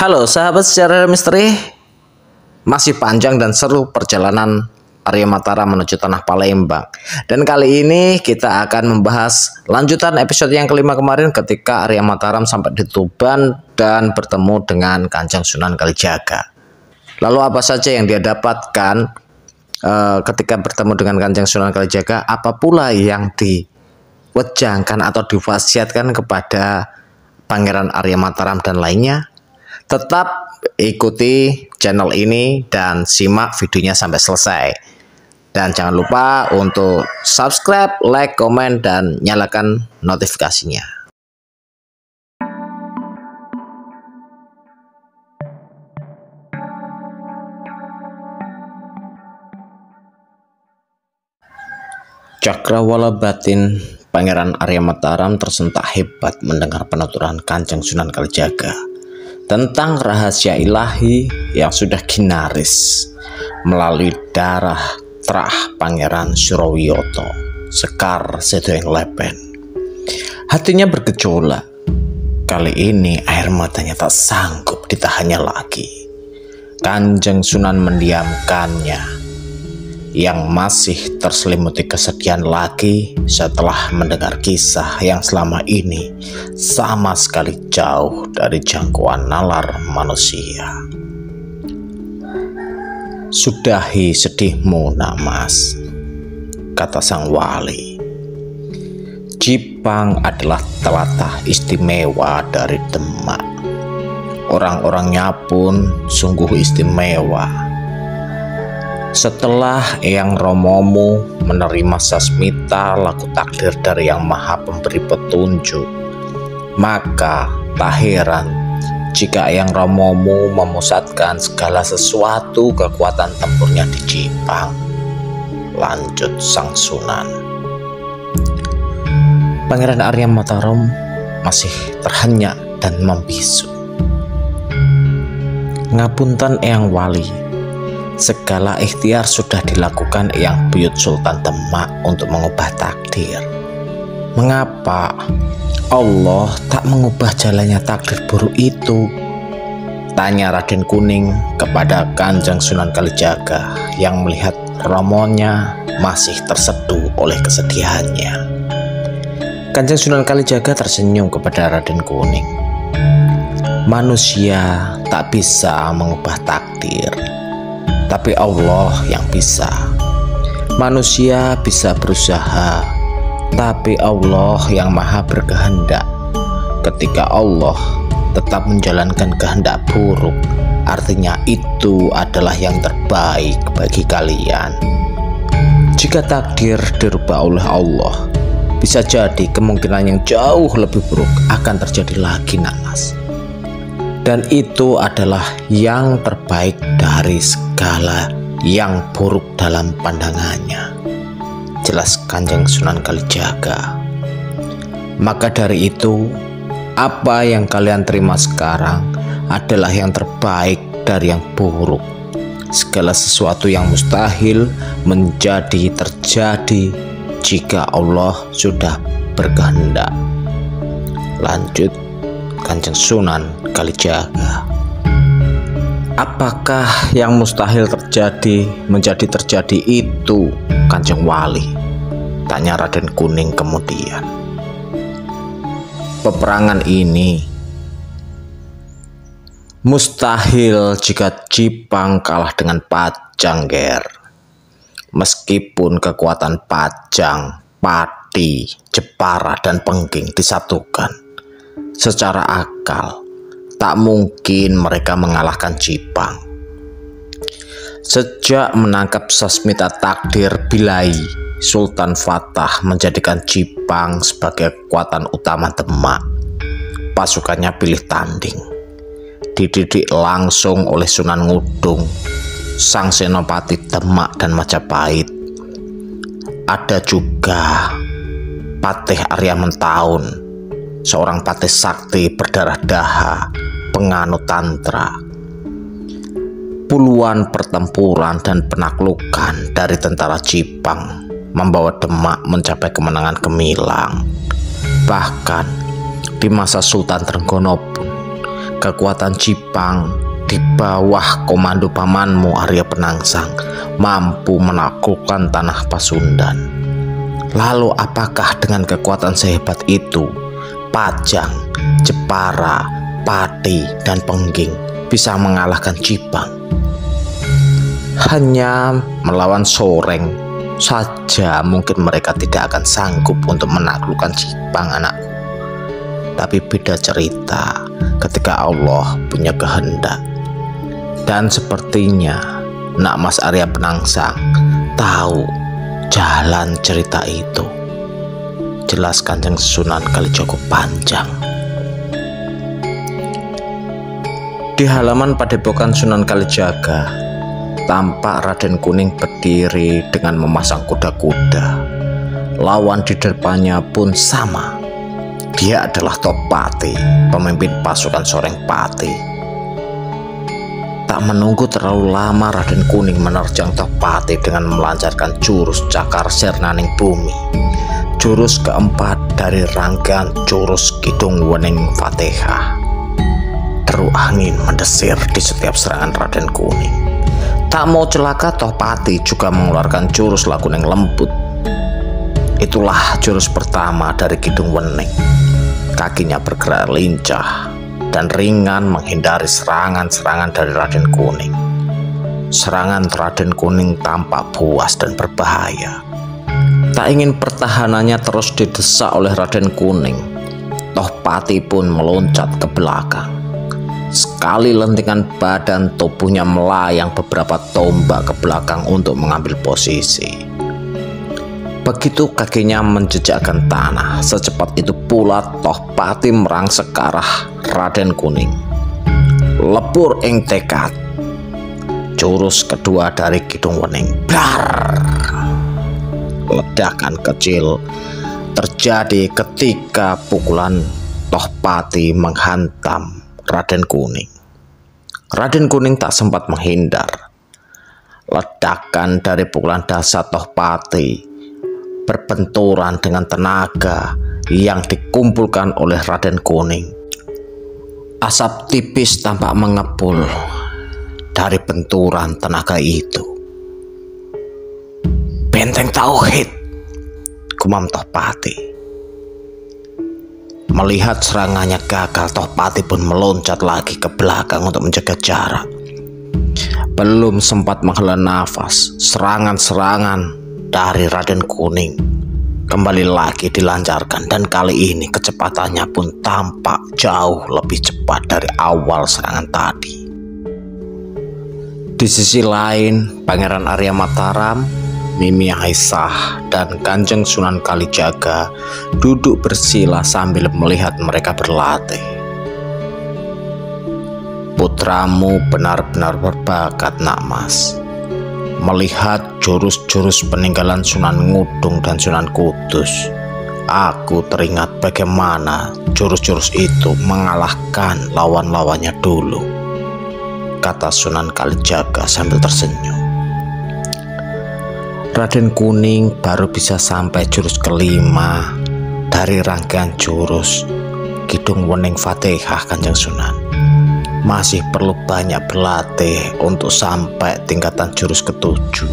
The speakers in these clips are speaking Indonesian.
Halo sahabat sejarah misteri, masih panjang dan seru perjalanan Arya Mataram menuju tanah Palembang. Dan kali ini kita akan membahas lanjutan episode yang kelima kemarin ketika Arya Mataram sampai di Tuban dan bertemu dengan Kanjeng Sunan Kalijaga. Lalu apa saja yang dia dapatkan ketika bertemu dengan Kanjeng Sunan Kalijaga? Apa pula yang diwejangkan atau diwasiatkan kepada Pangeran Arya Mataram dan lainnya? Tetap ikuti channel ini dan simak videonya sampai selesai. Dan jangan lupa untuk subscribe, like, komen, dan nyalakan notifikasinya. Cakrawala batin Pangeran Arya Mataram tersentak hebat mendengar penuturan Kanjeng Sunan Kalijaga tentang rahasia ilahi yang sudah kinaris melalui darah terah Pangeran Surowiyoto Sekar Sedoeng Lepen. Hatinya bergejolak. Kali ini air matanya tak sanggup ditahannya lagi. Kanjeng Sunan mendiamkannya yang masih terselimuti kesedihan lagi setelah mendengar kisah yang selama ini sama sekali jauh dari jangkauan nalar manusia. Sudahi sedihmu, nak mas, kata sang wali. Jipang adalah telatah istimewa dari Demak. Orang-orangnya pun sungguh istimewa. Setelah Eyang Romomu menerima sasmita laku takdir dari Yang Maha Pemberi Petunjuk, maka tak heran jika Eyang Romomu memusatkan segala sesuatu kekuatan tempurnya di Jipang. Lanjut sang Sunan. Pangeran Arya Mataram masih terhenyak dan membisu. Ngapunten Eyang Wali, segala ikhtiar sudah dilakukan Eyang Buyut Sultan Demak untuk mengubah takdir. Mengapa Allah tak mengubah jalannya takdir buruk itu? Tanya Raden Kuning kepada Kanjeng Sunan Kalijaga yang melihat romonya masih terseduh oleh kesedihannya. Kanjeng Sunan Kalijaga tersenyum kepada Raden Kuning. Manusia tak bisa mengubah takdir, tapi Allah yang bisa. Manusia bisa berusaha, tapi Allah yang maha berkehendak. Ketika Allah tetap menjalankan kehendak buruk, artinya itu adalah yang terbaik bagi kalian. Jika takdir dirubah oleh Allah, bisa jadi kemungkinan yang jauh lebih buruk akan terjadi lagi, Nanas. Dan itu adalah yang terbaik dari segala yang buruk dalam pandangannya, jelas Kanjeng Sunan Kalijaga. Maka dari itu, apa yang kalian terima sekarang adalah yang terbaik dari yang buruk. Segala sesuatu yang mustahil menjadi terjadi jika Allah sudah berkehendak. Lanjut Kanjeng Sunan Kalijaga. Apakah yang mustahil terjadi menjadi terjadi itu, Kanjeng Wali? Tanya Raden Kuning kemudian. Peperangan ini mustahil jika Jipang kalah dengan Pajang, Ger. Meskipun kekuatan Pajang, Pati, Jepara, dan Pengging disatukan, secara akal tak mungkin mereka mengalahkan Jipang. Sejak menangkap sasmita takdir Bilai, Sultan Fatah menjadikan Jipang sebagai kekuatan utama Demak. Pasukannya pilih tanding, dididik langsung oleh Sunan Ngudung, sang senopati Demak dan Majapahit. Ada juga Patih Arya Mentaun, seorang patih sakti berdarah daha, penganut tantra. Puluhan pertempuran dan penaklukan dari tentara Jipang membawa Demak mencapai kemenangan gemilang. Bahkan di masa Sultan Trenggono pun kekuatan Cipang di bawah komando pamanmu Arya Penangsang mampu menaklukkan tanah Pasundan. Lalu apakah dengan kekuatan sehebat itu Pajang, Jepara, Pati, dan Pengging bisa mengalahkan Cipang? Hanya melawan Soreng saja mungkin mereka tidak akan sanggup untuk menaklukkan Cipang, anakku. Tapi beda cerita ketika Allah punya kehendak. Dan sepertinya Nak Mas Arya Penangsang tahu jalan cerita itu. Jelas Kanjeng Sunan Kalijaga panjang. Di halaman padepokan Sunan Kalijaga tampak Raden Kuning berdiri dengan memasang kuda-kuda. Lawan di depannya pun sama. Dia adalah Topati, pemimpin pasukan Soreng Pati. Tak menunggu terlalu lama, Raden Kuning menerjang Topati dengan melancarkan jurus Cakar Sernaning Bumi, jurus keempat dari rangkaian jurus Kidung Wening Fatihah. Deru angin mendesir di setiap serangan Raden Kuning. Tak mau celaka, Topati juga mengeluarkan jurus Lakuning Lembut. Itulah jurus pertama dari Kidung Wening. Kakinya bergerak lincah dan ringan menghindari serangan-serangan dari Raden Kuning. Serangan Raden Kuning tampak buas dan berbahaya. Tak ingin pertahanannya terus didesak oleh Raden Kuning, Tohpati pun meloncat ke belakang. Sekali lentingan badan, tubuhnya melayang beberapa tombak ke belakang untuk mengambil posisi. Begitu kakinya menjejakkan tanah, secepat itu pula Tohpati merangsek ke arah Raden Kuning. Lebur ing tekad. Jurus kedua dari Kidung Wening. Blar! Ledakan kecil terjadi ketika pukulan Tohpati menghantam Raden Kuning. Raden Kuning tak sempat menghindar. Ledakan dari pukulan dasar Tohpati berbenturan dengan tenaga yang dikumpulkan oleh Raden Kuning. Asap tipis tampak mengepul dari benturan tenaga itu. Benteng tauhid, gumam Tohpati. Melihat serangannya gagal, Tohpati pun meloncat lagi ke belakang untuk menjaga jarak. Belum sempat menghela nafas, serangan-serangan dari Raden Kuning kembali lagi dilancarkan, dan kali ini kecepatannya pun tampak jauh lebih cepat dari awal serangan tadi. Di sisi lain, Pangeran Arya Mataram, Mimi Aisyah, dan Kanjeng Sunan Kalijaga duduk bersila sambil melihat mereka berlatih. Putramu benar-benar berbakat, Nak Mas. Melihat jurus-jurus peninggalan Sunan Ngudung dan Sunan Kudus, aku teringat bagaimana jurus-jurus itu mengalahkan lawan-lawannya dulu, kata Sunan Kalijaga sambil tersenyum. Raden Kuning baru bisa sampai jurus kelima dari rangkaian jurus Kidung Wening Fatihah, Kanjeng Sunan. Masih perlu banyak berlatih untuk sampai tingkatan jurus ke-7,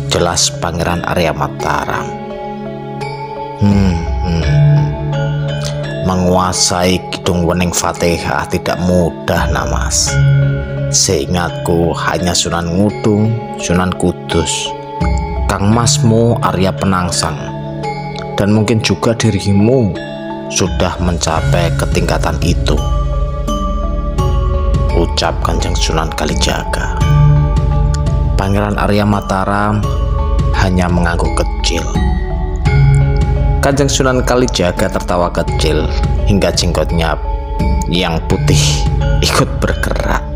jelas Pangeran Arya Mataram. Menguasai Kidung Wening Fatihah tidak mudah, Nak Mas. Seingatku hanya Sunan Ngudung, Sunan Kudus, Kang Masmu Arya Penangsang, dan mungkin juga dirimu sudah mencapai ketingkatan itu, ucap Kanjeng Sunan Kalijaga. Pangeran Arya Mataram hanya mengangguk kecil. Kanjeng Sunan Kalijaga tertawa kecil hingga jenggotnya yang putih ikut bergerak.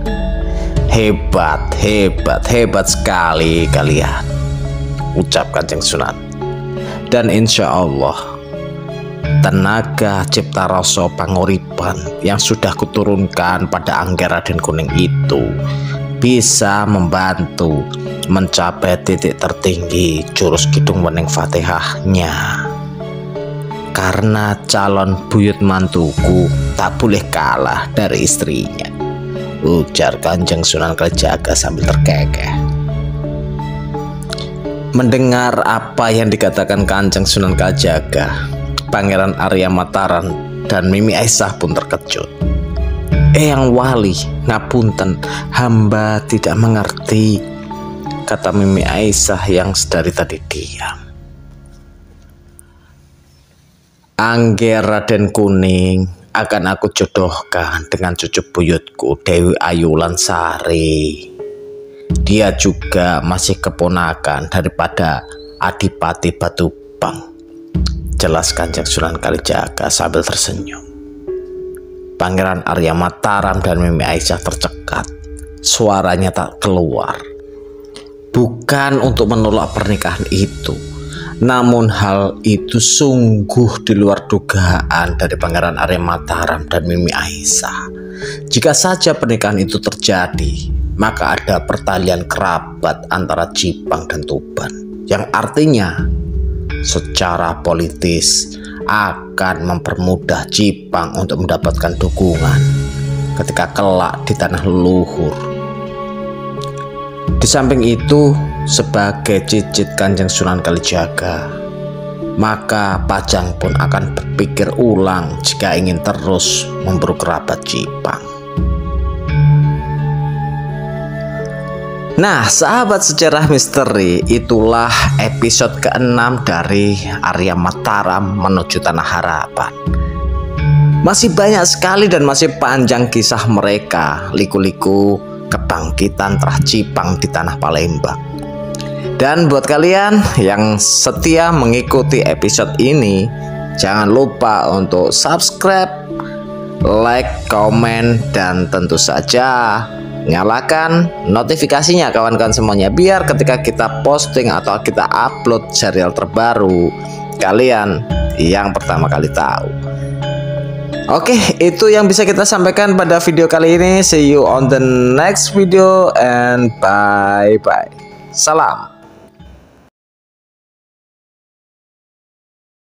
Hebat, hebat, hebat sekali kalian, ucap Kanjeng Sunan. Dan insya Allah tenaga cipta rasa panguripan yang sudah kuturunkan pada Angger Raden Kuning itu bisa membantu mencapai titik tertinggi jurus Kidung Wening Fatihahnya. Karena calon buyut mantuku tak boleh kalah dari istrinya, ujar Kanjeng Sunan Kalijaga sambil terkekeh. Mendengar apa yang dikatakan Kanjeng Sunan Kalijaga, Pangeran Arya Mataram dan Mimi Aisyah pun terkejut. Eyang Wali, ngapunten, hamba tidak mengerti, kata Mimi Aisyah yang sedari tadi diam. Angger Raden Kuning akan aku jodohkan dengan cucu buyutku Dewi Ayu Lansari. Dia juga masih keponakan daripada Adipati Batubang, jelas Kanjeng Sunan Kalijaga sambil tersenyum. Pangeran Arya Mataram dan Mimi Aisyah tercekat, suaranya tak keluar. Bukan untuk menolak pernikahan itu, namun hal itu sungguh di luar dugaan dari Pangeran Arya Mataram dan Mimi Aisyah. Jika saja pernikahan itu terjadi, maka ada pertalian kerabat antara Jipang dan Tuban, yang artinya secara politis akan mempermudah Jipang untuk mendapatkan dukungan ketika kelak di tanah leluhur. Di samping itu, sebagai cicit Kanjeng Sunan Kalijaga, maka Pajang pun akan berpikir ulang jika ingin terus memburu kerabat Jipang. Nah, sahabat sejarah misteri, itulah episode ke-6 dari Arya Mataram menuju Tanah Harapan. Masih banyak sekali dan masih panjang kisah mereka, liku-liku kebangkitan Trah Jipang di Tanah Palembang. Dan buat kalian yang setia mengikuti episode ini, jangan lupa untuk subscribe, like, komen, dan tentu saja nyalakan notifikasinya kawan-kawan semuanya, biar ketika kita posting atau kita upload serial terbaru, kalian yang pertama kali tahu. Oke, itu yang bisa kita sampaikan pada video kali ini. See you on the next video and bye bye. Salam.